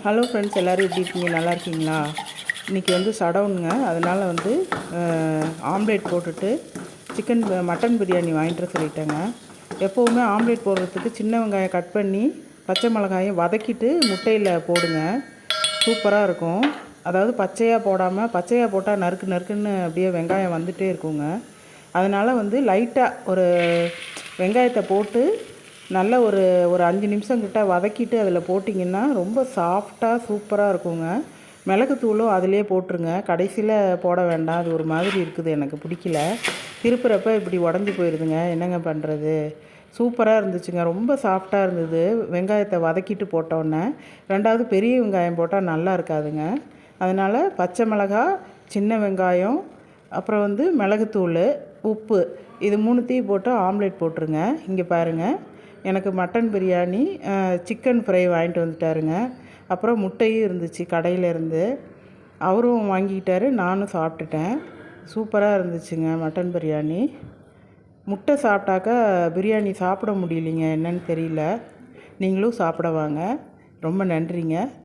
Hello friends, எல்லோரும் எப்படி இருக்கீங்க? நல்லா இருக்கீங்களா? இன்றைக்கி வந்து சடவுனுங்க. அதனால் வந்து ஆம்லேட் போட்டுட்டு மட்டன் பிரியாணி வாங்கிட்டு வர சொல்லிட்டேங்க. எப்போவுமே ஆம்லேட் போடுறதுக்கு சின்ன வெங்காயம் கட் பண்ணி பச்சை மிளகாயும் வதக்கிட்டு முட்டையில் போடுங்க. சூப்பராக இருக்கும். அதாவது பச்சையாக போடாமல், பச்சையாக போட்டால் நறுக்கு நறுக்குன்னு அப்படியே வெங்காயம் வந்துகிட்டே இருக்குங்க. அதனால் வந்து லைட்டாக ஒரு வெங்காயத்தை போட்டு நல்லா ஒரு ஒரு 5 நிமிஷம் கிட்ட வதக்கிட்டு அதில் போட்டிங்கன்னா ரொம்ப சாஃப்டாக சூப்பராக இருக்குங்க. மிளகுத்தூளும் அதிலே போட்டுருங்க. கடைசியில் போட வேண்டாம், அது ஒரு மாதிரி இருக்குது, எனக்கு பிடிக்கல. திருப்புறப்ப இப்படி உடஞ்சி போயிடுதுங்க, என்னங்க பண்ணுறது. சூப்பராக இருந்துச்சுங்க, ரொம்ப சாஃப்டாக இருந்தது. வெங்காயத்தை வதக்கிட்டு போட்டோன்னே. ரெண்டாவது பெரிய வெங்காயம் போட்டால் நல்லா இருக்காதுங்க. அதனால் பச்சை மிளகா, சின்ன வெங்காயம், அப்புறம் வந்து மிளகுத்தூள், உப்பு, இது 3த்தையும் போட்டு ஆம்லேட் போட்டுருங்க. இங்கே பாருங்கள், எனக்கு மட்டன் பிரியாணி, சிக்கன் ஃப்ரை வாங்கிட்டு வந்துட்டாருங்க. அப்புறம் முட்டையும் இருந்துச்சு கடையிலேருந்து, அவரும் வாங்கிக்கிட்டாரு, நானும் சாப்பிட்டுட்டேன். சூப்பராக இருந்துச்சுங்க மட்டன் பிரியாணி. முட்டை சாப்பிட்டாக்கா பிரியாணி சாப்பிட முடியலைங்க, என்னன்னு தெரியல. நீங்களும் சாப்பிட வாங்க. ரொம்ப நன்றிங்க.